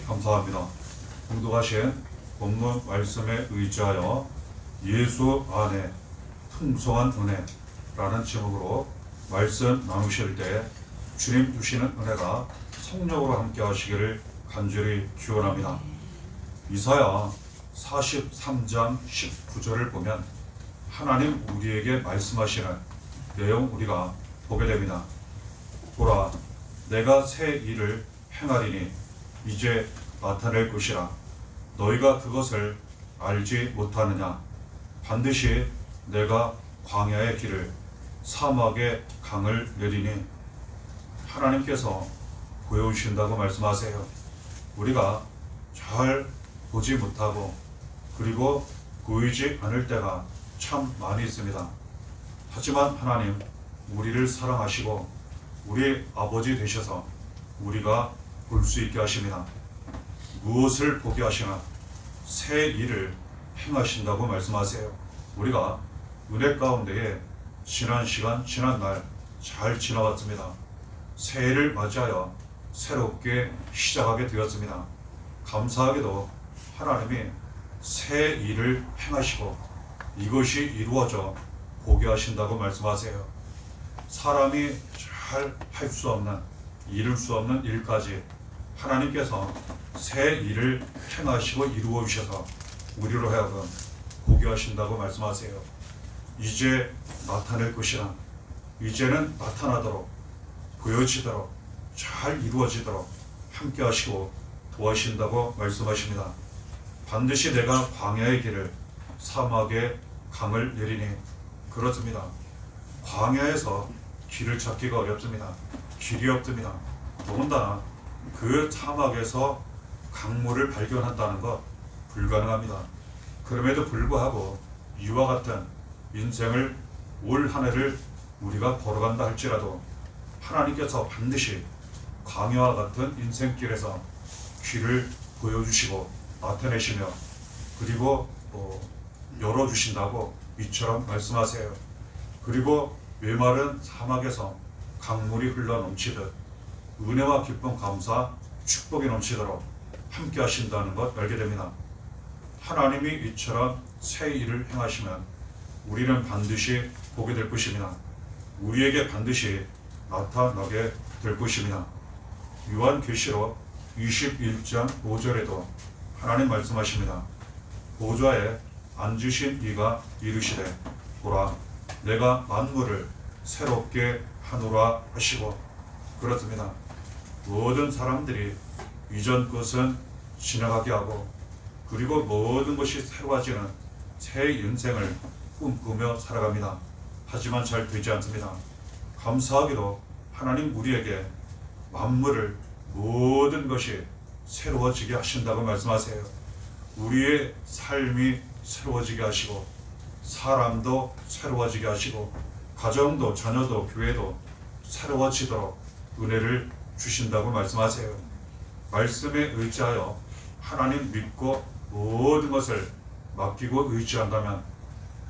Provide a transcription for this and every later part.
감사합니다. 공독하신 본문 말씀에 의지하여 예수 안에 풍성한 은혜라는 제목으로 말씀 나누실 때 주님 주시는 은혜가 성령으로 함께 하시기를 간절히 기원합니다. 이사야 43장 19절을 보면 하나님 우리에게 말씀하시는 내용 우리가 보게 됩니다. 보라, 내가 새 일을 행하리니 이제 나타낼 것이라. 너희가 그것을 알지 못하느냐? 반드시 내가 광야의 길을 사막의 강을 내리니. 하나님께서 보여주신다고 말씀하세요. 우리가 잘 보지 못하고 그리고 보이지 않을 때가 참 많이 있습니다. 하지만 하나님 우리를 사랑하시고 우리 아버지 되셔서 우리가 볼 수 있게 하십니다. 무엇을 보게 하시나? 새 일을 행하신다고 말씀하세요. 우리가 은혜 가운데에 지난 시간, 지난 날 잘 지나왔습니다. 새해를 맞이하여 새롭게 시작하게 되었습니다. 감사하게도 하나님이 새 일을 행하시고 이것이 이루어져 보게 하신다고 말씀하세요. 사람이 잘 할 수 없는, 이룰 수 없는 일까지 하나님께서 새 일을 행하시고 이루어 주셔서 우리로 하여금 보게 하신다고 말씀하세요. 이제 나타낼 것이라. 이제는 나타나도록, 보여지도록, 잘 이루어지도록 함께 하시고 도와주신다고 말씀하십니다. 반드시 내가 광야의 길을 사막의 강을 내리니. 그렇습니다. 광야에서 길을 찾기가 어렵습니다. 길이 없습니다. 더군다나 그 사막에서 강물을 발견한다는 것 불가능합니다. 그럼에도 불구하고 이와 같은 인생을 올 한 해를 우리가 걸어간다 할지라도 하나님께서 반드시 광야와 같은 인생길에서 길을 보여주시고 나타내시며 그리고 열어주신다고 이처럼 말씀하세요. 그리고 메마른 사막에서 강물이 흘러 넘치듯 은혜와 기쁨, 감사, 축복이 넘치도록 함께 하신다는 것 알게 됩니다. 하나님이 이처럼 새 일을 행하시면 우리는 반드시 보게 될 것입니다. 우리에게 반드시 나타나게 될 것입니다. 요한계시록 21장 5절에도 하나님 말씀하십니다. 보좌에 앉으신 이가 이르시되 보라, 내가 만물을 새롭게 하노라 하시고. 그렇습니다. 모든 사람들이 이전 것은 지나가게 하고 그리고 모든 것이 새로워지는 새 인생을 꿈꾸며 살아갑니다. 하지만 잘 되지 않습니다. 감사하게도 하나님 우리에게 만물을 모든 것이 새로워지게 하신다고 말씀하세요. 우리의 삶이 새로워지게 하시고 사람도 새로워지게 하시고 가정도 자녀도 교회도 새로워지도록 은혜를 주신다고 말씀하세요. 말씀에 의지하여 하나님 믿고 모든 것을 맡기고 의지한다면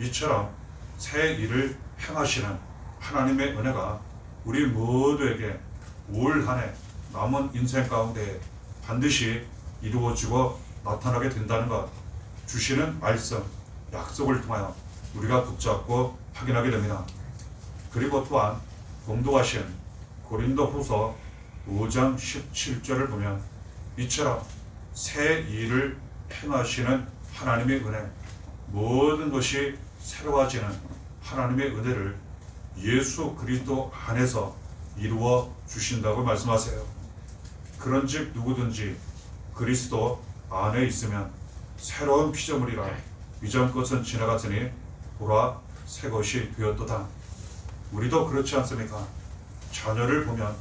이처럼 새 일을 행하시는 하나님의 은혜가 우리 모두에게 올 한 해 남은 인생 가운데 반드시 이루어지고 나타나게 된다는 것 주시는 말씀, 약속을 통하여 우리가 붙잡고 확인하게 됩니다. 그리고 또한 공독하신 고린도후서 5장 17절을 보면 이처럼 새 일을 행하시는 하나님의 은혜, 모든 것이 새로워지는 하나님의 은혜를 예수 그리스도 안에서 이루어 주신다고 말씀하세요. 그런즉 누구든지 그리스도 안에 있으면 새로운 피조물이라. 이전 것은 지나갔으니 보라 새 것이 되었도다. 우리도 그렇지 않습니까? 자녀를 보면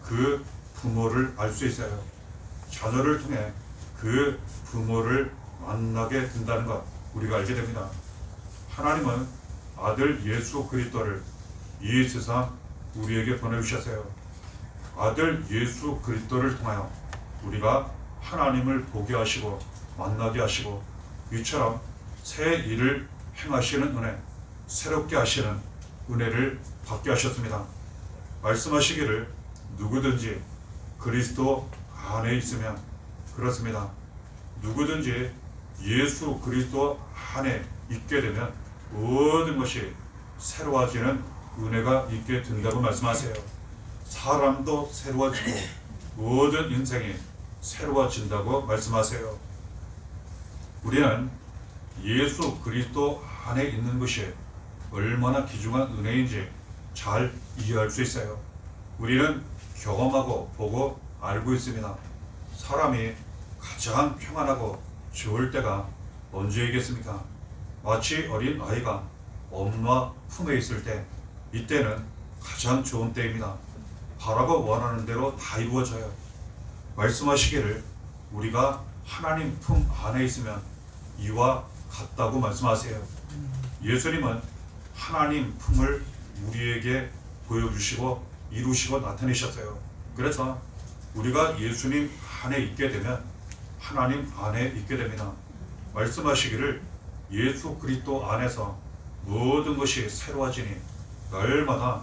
그 부모를 알 수 있어요. 자녀를 통해 그 부모를 만나게 된다는 것 우리가 알게 됩니다. 하나님은 아들 예수 그리스도를 이 세상 우리에게 보내주셨어요. 아들 예수 그리스도를 통하여 우리가 하나님을 보게 하시고 만나게 하시고 이처럼 새 일을 행하시는 은혜, 새롭게 하시는 은혜를 받게 하셨습니다. 말씀하시기를 누구든지 그리스도 안에 있으면 그렇습니다. 누구든지 예수 그리스도 안에 있게 되면 모든 것이 새로워지는 은혜가 있게 된다고 말씀하세요. 사람도 새로워지고 모든 인생이 새로워진다고 말씀하세요. 우리는 예수 그리스도 안에 있는 것이 얼마나 귀중한 은혜인지 잘 이해할 수 있어요. 우리는 경험하고 보고 알고 있습니다. 사람이 가장 평안하고 좋을 때가 언제이겠습니까? 마치 어린 아이가 엄마 품에 있을 때, 이때는 가장 좋은 때입니다. 바라고 원하는 대로 다 이루어져요. 말씀하시기를 우리가 하나님 품 안에 있으면 이와 같다고 말씀하세요. 예수님은 하나님 품을 우리에게 보여주시고 이루시고 나타내셨어요. 그래서 우리가 예수님 안에 있게 되면 하나님 안에 있게 됩니다. 말씀하시기를 예수 그리스도 안에서 모든 것이 새로워지니 날마다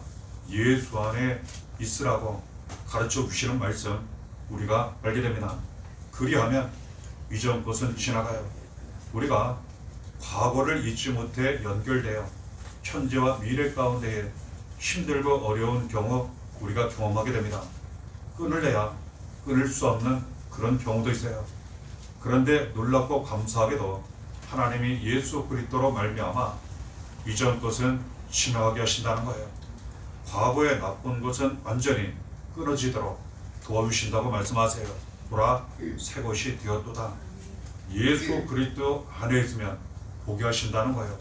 예수 안에 있으라고 가르쳐 주시는 말씀 우리가 알게 됩니다. 그리하면 이전 것은 지나가요. 우리가 과거를 잊지 못해 연결되어 현재와 미래 가운데에 힘들고 어려운 경우 우리가 경험하게 됩니다. 끊을래야 끊을 수 없는 그런 경우도 있어요. 그런데 놀랍고 감사하게도 하나님이 예수 그리스도로 말미암아 이전 것은 지나가게 하신다는 거예요. 과거의 나쁜 것은 완전히 끊어지도록 도와주신다고 말씀하세요. 보라, 새 것이 되었도다. 예수 그리스도 안에 있으면 보게 하신다는 거예요.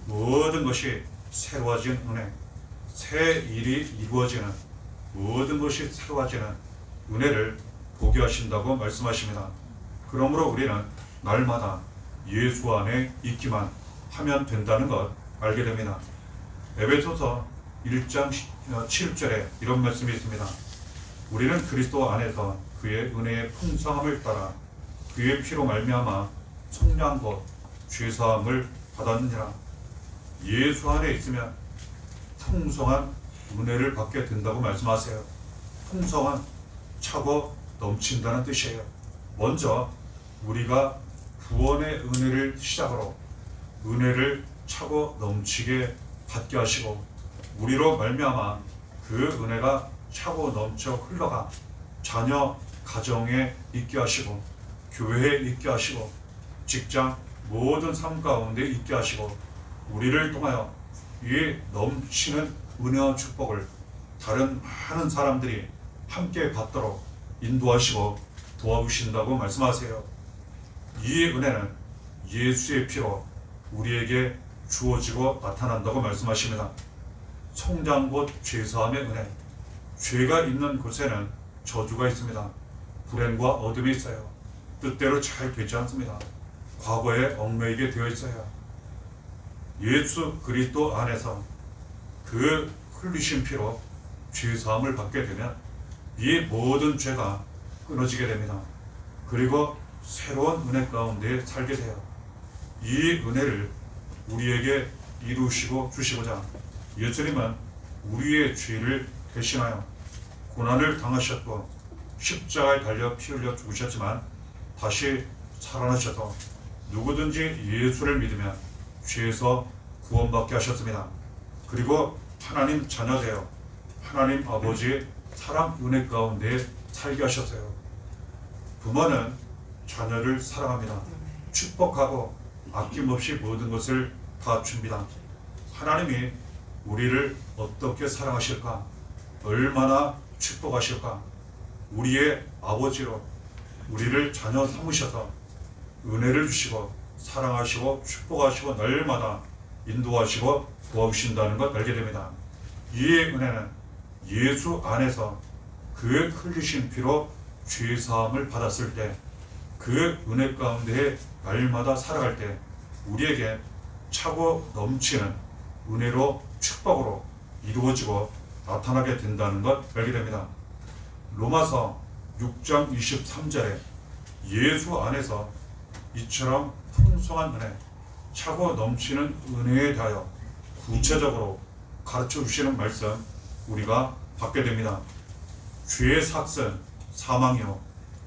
모든 것이 새로워진 은혜, 새 일이 이루어지는, 모든 것이 새로워지는 은혜를 보게 하신다고 말씀하십니다. 그러므로 우리는 날마다 예수 안에 있기만 하면 된다는 것 알게 됩니다. 에베소서 1장 7절에 이런 말씀이 있습니다. 우리는 그리스도 안에서 그의 은혜의 풍성함을 따라 그의 피로 말미암아 속량 곧 죄사함을 받았느니라. 예수 안에 있으면 풍성한 은혜를 받게 된다고 말씀하세요. 풍성한 차고 넘친다는 뜻이에요. 먼저 우리가 구원의 은혜를 시작으로 은혜를 차고 넘치게 받게 하시고 우리로 말미암아 그 은혜가 차고 넘쳐 흘러가 자녀 가정에 있게 하시고 교회에 있게 하시고 직장 모든 삶 가운데 있게 하시고 우리를 통하여 이 넘치는 은혜와 축복을 다른 많은 사람들이 함께 받도록 인도하시고 도와주신다고 말씀하세요. 이 은혜는 예수의 피로 우리에게 주어지고 나타난다고 말씀하십니다. 성장 곧 죄사함의 은혜. 죄가 있는 곳에는 저주가 있습니다. 불행과 어둠이 있어요. 뜻대로 잘 되지 않습니다. 과거에 얽매이게 되어 있어요. 예수 그리스도 안에서 그 흘리신 피로 죄사함을 받게 되면 이 모든 죄가 끊어지게 됩니다. 그리고 새로운 은혜 가운데 살게 돼요. 이 은혜를 우리에게 이루시고 주시고자 예수님은 우리의 죄를 대신하여 고난을 당하셨고 십자가에 달려 피 흘려 죽으셨지만 다시 살아나셔서 누구든지 예수를 믿으면 죄에서 구원받게 하셨습니다. 그리고 하나님 자녀 되어 하나님 아버지의 사랑 은혜 가운데 살게 하셨어요. 부모는 자녀를 사랑합니다. 축복하고 아낌없이 모든 것을 다 줍니다. 하나님이 우리를 어떻게 사랑하실까? 얼마나 축복하실까? 우리의 아버지로 우리를 자녀 삼으셔서 은혜를 주시고 사랑하시고 축복하시고 날마다 인도하시고 도와주신다는 것 알게 됩니다. 이 은혜는 예수 안에서 그 흘리신 피로 죄사함을 받았을 때 그 은혜 가운데 날마다 살아갈 때 우리에게 차고 넘치는 은혜로 축복으로 이루어지고 나타나게 된다는 것 알게 됩니다. 로마서 6장 23절에 예수 안에서 이처럼 풍성한 은혜, 차고 넘치는 은혜에 대하여 구체적으로 가르쳐 주시는 말씀 우리가 받게 됩니다. 죄의 삭은 사망이요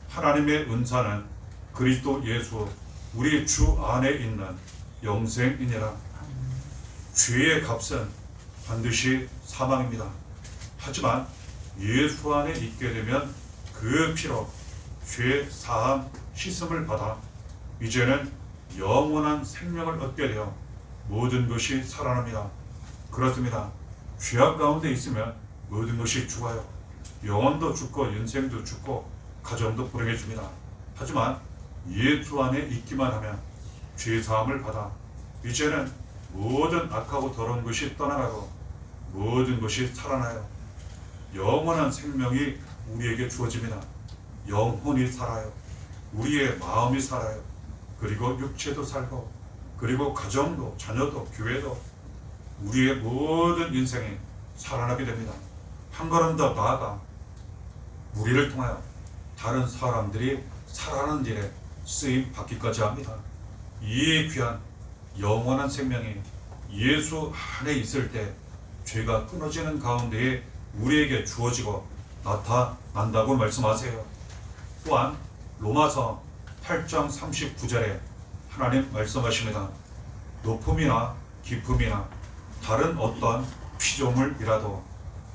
하나님의 은사는 그리스도 예수 우리 주 안에 있는 영생이니라. 죄의 값은 반드시 사망입니다. 하지만 예수 안에 있게 되면 그 피로 죄 사함 씻음을 받아 이제는 영원한 생명을 얻게 되어 모든 것이 살아납니다. 그렇습니다. 죄악 가운데 있으면 모든 것이 죽어요. 영혼도 죽고 인생도 죽고 가정도 불행해집니다. 하지만 예수 안에 있기만 하면 죄 사함을 받아 이제는 모든 악하고 더러운 것이 떠나가고 모든 것이 살아나요. 영원한 생명이 우리에게 주어집니다. 영혼이 살아요. 우리의 마음이 살아요. 그리고 육체도 살고 그리고 가정도 자녀도 교회도 우리의 모든 인생이 살아나게 됩니다. 한 걸음 더 나아가 우리를 통하여 다른 사람들이 살아나는 일에 쓰임 받기까지 합니다. 이 귀한 영원한 생명이 예수 안에 있을 때 죄가 끊어지는 가운데에 우리에게 주어지고 나타난다고 말씀하세요. 또한 로마서 8장 39절에 하나님 말씀하십니다. 높음이나 깊음이나 다른 어떤 피조물이라도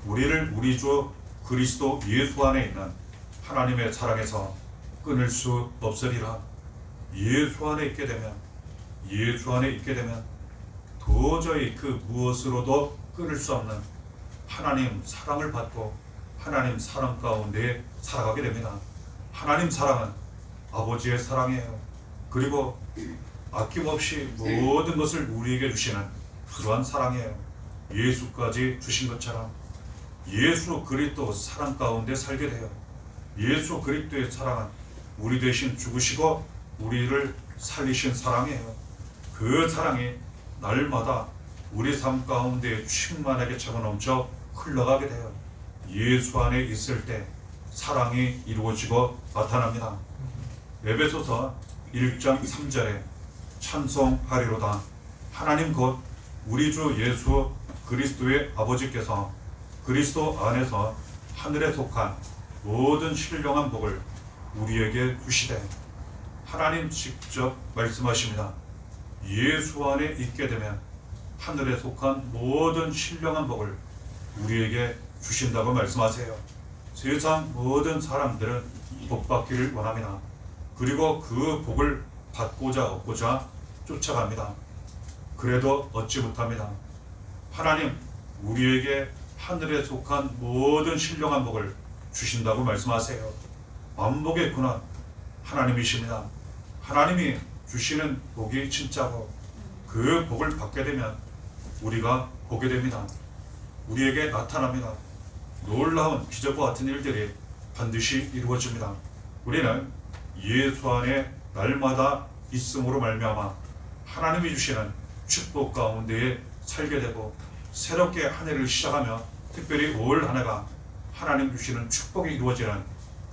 우리를 우리 주 그리스도 예수 안에 있는 하나님의 사랑에서 끊을 수 없으리라. 예수 안에 있게 되면 도저히 그 무엇으로도 끊을 수 없는 하나님 사랑을 받고 하나님 사랑 가운데 살아가게 됩니다. 하나님 사랑은 아버지의 사랑이에요. 그리고 아낌없이 모든 것을 우리에게 주시는 그러한 사랑이에요. 예수까지 주신 것처럼 예수 그리스도 사랑 가운데 살게 돼요. 예수 그리스도의 사랑은 우리 대신 죽으시고 우리를 살리신 사랑이에요. 그 사랑이 날마다 우리 삶 가운데 충만하게 차고 넘쳐 흘러가게 돼요. 예수 안에 있을 때 사랑이 이루어지고 나타납니다. 에베소서 1장 3절에 찬송하리로다. 하나님 곧 우리 주 예수 그리스도의 아버지께서 그리스도 안에서 하늘에 속한 모든 신령한 복을 우리에게 주시되. 하나님 직접 말씀하십니다. 예수 안에 있게 되면 하늘에 속한 모든 신령한 복을 우리에게 주신다고 말씀하세요. 세상 모든 사람들은 복 받기를 원합니다. 그리고 그 복을 받고자 얻고자 쫓아갑니다. 그래도 얻지 못합니다. 하나님 우리에게 하늘에 속한 모든 신령한 복을 주신다고 말씀하세요. 만복의 근원 하나님이십니다. 하나님이 주시는 복이 진짜고 그 복을 받게 되면 우리가 보게 됩니다. 우리에게 나타납니다. 놀라운 기적과 같은 일들이 반드시 이루어집니다. 우리는 예수 안에 날마다 있음으로 말미암아 하나님이 주시는 축복 가운데에 살게 되고 새롭게 한 해를 시작하며 특별히 올 한 해가 하나님 주시는 축복이 이루어지는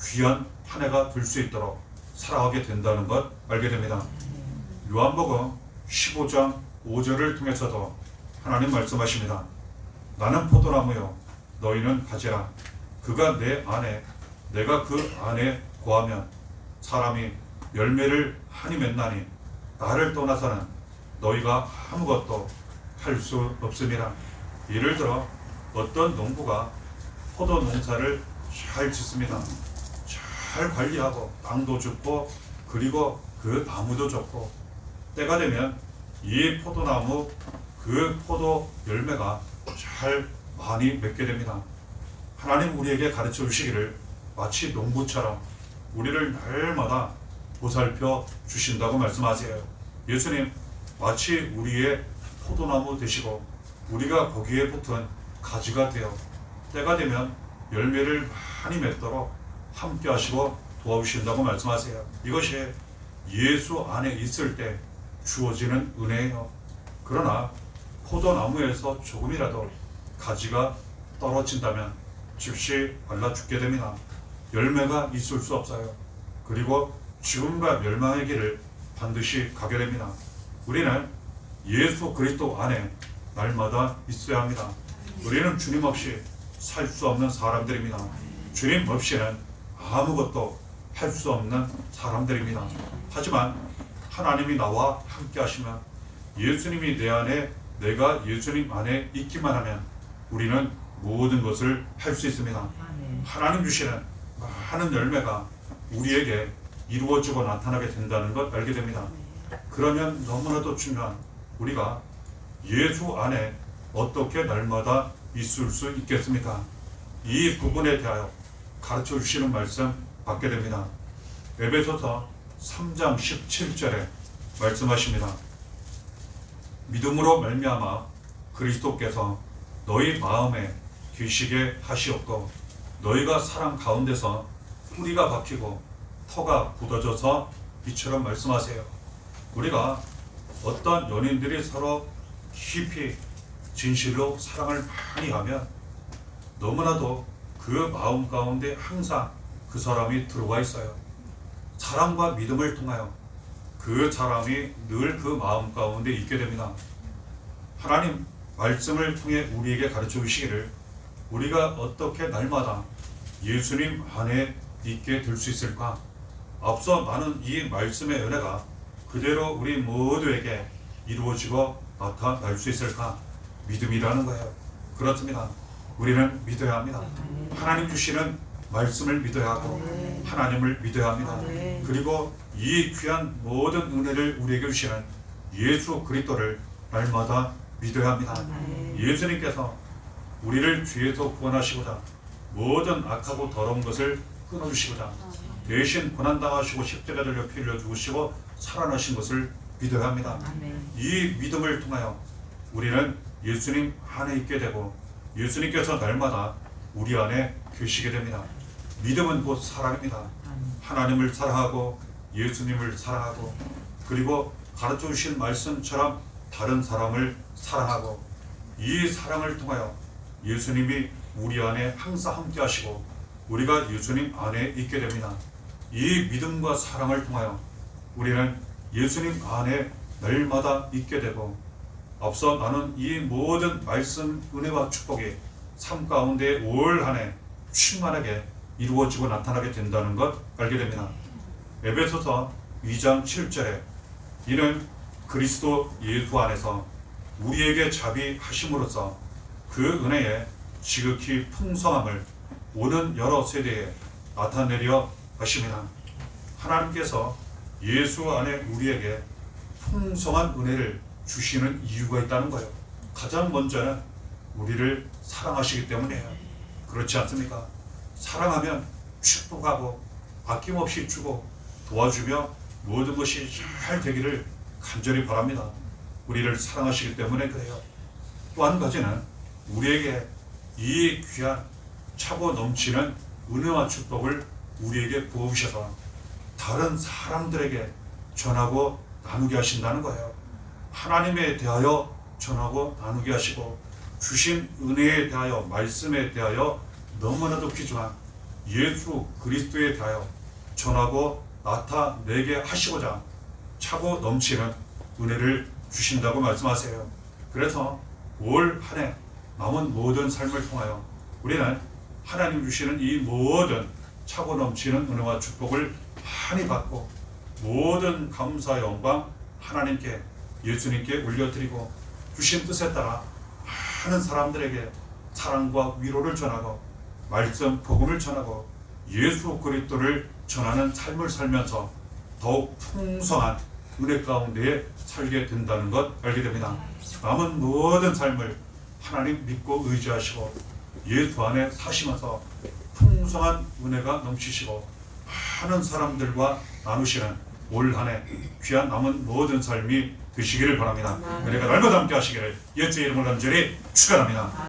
귀한 한 해가 될 수 있도록 살아가게 된다는 것 알게 됩니다. 요한복음 15장 5절을 통해서도 하나님 말씀하십니다. 나는 포도나무요 너희는 가지라. 그가 내 안에 내가 그 안에 거하면 사람이 열매를 많이 맺나니 나를 떠나서는 너희가 아무것도 할 수 없음이라. 예를 들어 어떤 농부가 포도 농사를 잘 짓습니다. 잘 관리하고 땅도 좋고 그리고 그 나무도 좋고 때가 되면 이 포도나무 그 포도 열매가 잘 많이 맺게 됩니다. 하나님 우리에게 가르쳐 주시기를 마치 농부처럼 우리를 날마다 보살펴 주신다고 말씀하세요. 예수님 마치 우리의 포도나무 되시고 우리가 거기에 붙은 가지가 되어 때가 되면 열매를 많이 맺도록 함께 하시고 도와주신다고 말씀하세요. 이것이 예수 안에 있을 때 주어지는 은혜예요. 그러나 포도나무에서 조금이라도 가지가 떨어진다면 즉시 말라 죽게 됩니다. 열매가 있을 수 없어요. 그리고 죽음과 멸망의 길을 반드시 가게 됩니다. 우리는 예수 그리스도 안에 날마다 있어야 합니다. 우리는 주님 없이 살 수 없는 사람들입니다. 주님 없이는 아무것도 할 수 없는 사람들입니다. 하지만 하나님이 나와 함께 하시면, 예수님이 내 안에, 내가 예수님 안에 있기만 하면 우리는 모든 것을 할 수 있습니다. 하나님 주시는 많은 열매가 우리에게 이루어지고 나타나게 된다는 것 알게 됩니다. 그러면 너무나도 중요한, 우리가 예수 안에 어떻게 날마다 있을 수 있겠습니까? 이 부분에 대하여 가르쳐 주시는 말씀 받게 됩니다. 에베소서 3장 17절에 말씀하십니다. 믿음으로 말미암아 그리스도께서 너희 마음에 계시게 하시옵고, 너희가 사랑 가운데서 뿌리가 박히고 터가 굳어져서 이처럼 말씀하세요. 우리가 어떤 연인들이 서로 깊이 진실로 사랑을 많이 하면 너무나도 그 마음 가운데 항상 그 사람이 들어와 있어요. 사랑과 믿음을 통하여 그 사람이 늘 그 마음 가운데 있게 됩니다. 하나님 말씀을 통해 우리에게 가르쳐 주시기를, 우리가 어떻게 날마다 예수님 안에 있게 될 수 있을까? 앞서 나는 이 말씀의 은혜가 그대로 우리 모두에게 이루어지고 나타날 수 있을까? 믿음이라는 거예요. 그렇습니다. 우리는 믿어야 합니다. 하나님 주시는 말씀을 믿어야 하고 하나님을 믿어야 합니다. 그리고 이 귀한 모든 은혜를 우리에게 주시는 예수 그리스도를 날마다 믿어야 합니다. 예수님께서 우리를 죄에서 구원하시고자 모든 악하고 더러운 것을 끊어주시고자 대신 고난당하시고 십자가 달려 피 흘려 죽으시고 살아나신 것을 믿어야 합니다. 이 믿음을 통하여 우리는 예수님 안에 있게 되고 예수님께서 날마다 우리 안에 계시게 됩니다. 믿음은 곧 사랑입니다. 하나님을 사랑하고 예수님을 사랑하고, 그리고 가르쳐 주신 말씀처럼 다른 사람을 사랑하고, 이 사랑을 통하여 예수님이 우리 안에 항상 함께 하시고 우리가 예수님 안에 있게 됩니다. 이 믿음과 사랑을 통하여 우리는 예수님 안에 날마다 있게 되고, 앞서 나는 이 모든 말씀, 은혜와 축복이 삶 가운데 올 한 해 충만하게 이루어지고 나타나게 된다는 것 알게 됩니다. 에베소서 2장 7절에 이는 그리스도 예수 안에서 우리에게 자비하심으로써 그 은혜의 지극히 풍성함을 오는 여러 세대에 나타내려 하십니다. 하나님께서 예수 안에 우리에게 풍성한 은혜를 주시는 이유가 있다는 거예요. 가장 먼저는 우리를 사랑하시기 때문이에요. 그렇지 않습니까? 사랑하면 축복하고 아낌없이 주고 도와주며 모든 것이 잘 되기를 간절히 바랍니다. 우리를 사랑하시기 때문에 그래요. 또 한 가지는 우리에게 이 귀한 차고 넘치는 은혜와 축복을 우리에게 부으셔서 다른 사람들에게 전하고 나누게 하신다는 거예요. 하나님에 대하여 전하고 나누게 하시고, 주신 은혜에 대하여, 말씀에 대하여 너무나도 귀중한 예수 그리스도에 대하여 전하고 나타내게 하시고자 차고 넘치는 은혜를 주신다고 말씀하세요. 그래서 올 한 해 남은 모든 삶을 통하여 우리는 하나님 주시는 이 모든 차고 넘치는 은혜와 축복을 많이 받고 모든 감사 영광 하나님께, 예수님께 올려드리고 주신 뜻에 따라 많은 사람들에게 사랑과 위로를 전하고 말씀 복음을 전하고 예수 그리스도를 전하는 삶을 살면서 더욱 풍성한 은혜 가운데에 살게 된다는 것 알게 됩니다. 남은 모든 삶을 하나님 믿고 의지하시고 예수 안에 사시면서 풍성한 은혜가 넘치시고 많은 사람들과 나누시는 올 한 해 귀한 남은 모든 삶이 되시기를 바랍니다. 은혜가 날마다 함께 하시기를 예수의 이름으로 간절히 축원합니다.